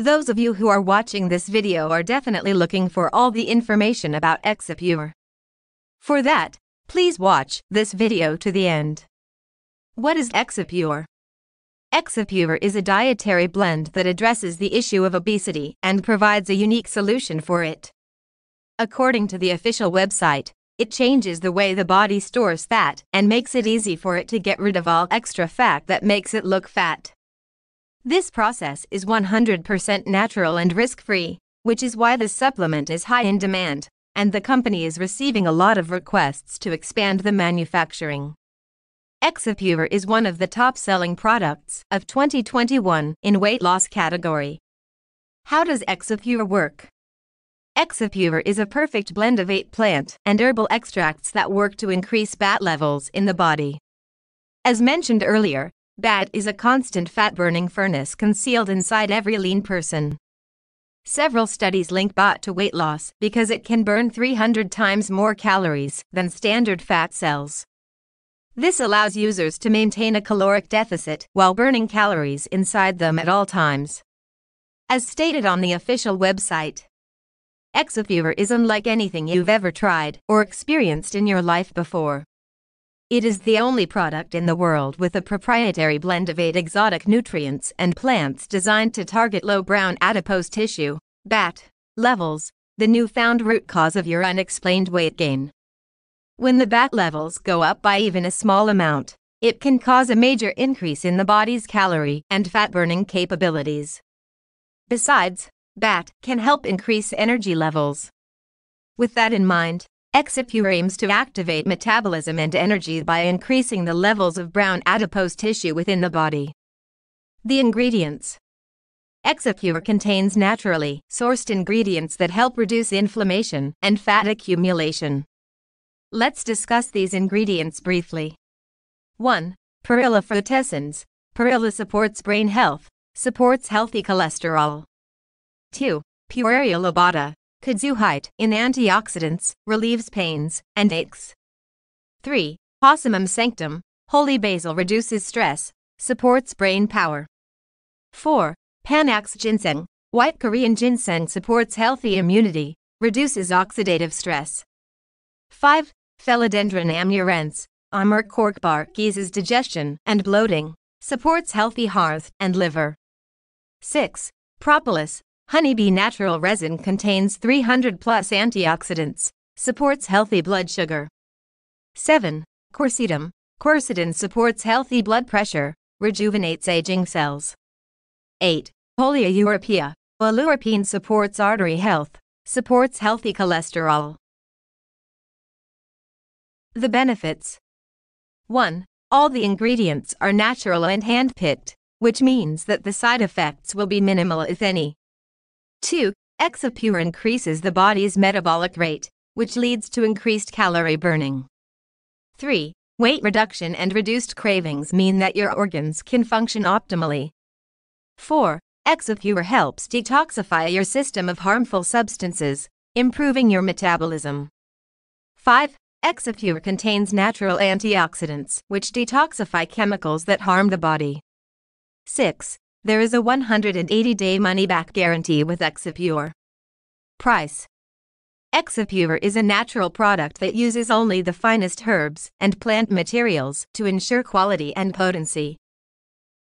Those of you who are watching this video are definitely looking for all the information about Exipure. For that, please watch this video to the end. What is Exipure? Exipure is a dietary blend that addresses the issue of obesity and provides a unique solution for it. According to the official website, it changes the way the body stores fat and makes it easy for it to get rid of all extra fat that makes it look fat. This process is 100% natural and risk-free, which is why this supplement is high in demand, and the company is receiving a lot of requests to expand the manufacturing. Exipure is one of the top-selling products of 2021 in weight loss category. How does Exipure work? Exipure is a perfect blend of 8 plant and herbal extracts that work to increase fat levels in the body. As mentioned earlier, fat is a constant fat-burning furnace concealed inside every lean person. Several studies link fat to weight loss because it can burn 300 times more calories than standard fat cells. This allows users to maintain a caloric deficit while burning calories inside them at all times. As stated on the official website, Exipure is unlike anything you've ever tried or experienced in your life before. It is the only product in the world with a proprietary blend of 8 exotic nutrients and plants designed to target low brown adipose tissue, fat, levels, the newfound root cause of your unexplained weight gain. When the fat levels go up by even a small amount, it can cause a major increase in the body's calorie and fat-burning capabilities. Besides, fat can help increase energy levels. With that in mind, Exipure aims to activate metabolism and energy by increasing the levels of brown adipose tissue within the body. The ingredients. Exipure contains naturally sourced ingredients that help reduce inflammation and fat accumulation. Let's discuss these ingredients briefly. 1. Perilla Frutescens. Perilla supports brain health, supports healthy cholesterol. 2. Perilla lobata. Kudzu in antioxidants, relieves pains and aches. 3. Possumum sanctum. Holy basil reduces stress, supports brain power. 4. Panax ginseng. White Korean ginseng supports healthy immunity, reduces oxidative stress. 5. Philodendron amurense. Amur cork bark eases digestion and bloating, supports healthy heart and liver. 6. Propolis. Honeybee natural resin contains 300+ antioxidants, supports healthy blood sugar. 7. Quercetin. Quercetin supports healthy blood pressure, rejuvenates aging cells. 8. Polyeuropea. Oleuropene supports artery health, supports healthy cholesterol. The benefits. 1. All the ingredients are natural and hand-picked, which means that the side effects will be minimal if any. 2. Exipure increases the body's metabolic rate, which leads to increased calorie burning. 3. Weight reduction and reduced cravings mean that your organs can function optimally. 4. Exipure helps detoxify your system of harmful substances, improving your metabolism. 5. Exipure contains natural antioxidants, which detoxify chemicals that harm the body. 6. There is a 180-day money-back guarantee with Exipure. Price. Exipure is a natural product that uses only the finest herbs and plant materials to ensure quality and potency.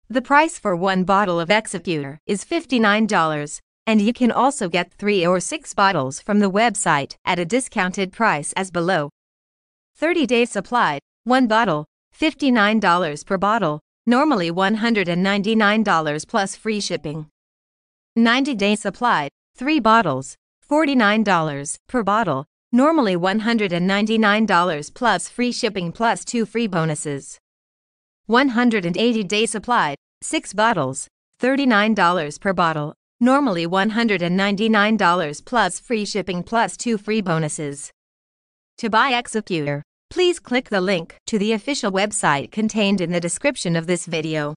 The price for one bottle of Exipure is $59, and you can also get 3 or 6 bottles from the website at a discounted price as below. 30-day supply, 1 bottle, $59 per bottle. Normally $199 plus free shipping. 90-day supply, 3 bottles, $49 per bottle, normally $199 plus free shipping plus 2 free bonuses. 180-day supply, 6 bottles, $39 per bottle, normally $199 plus free shipping plus 2 free bonuses. To buy Exipure, please click the link to the official website contained in the description of this video.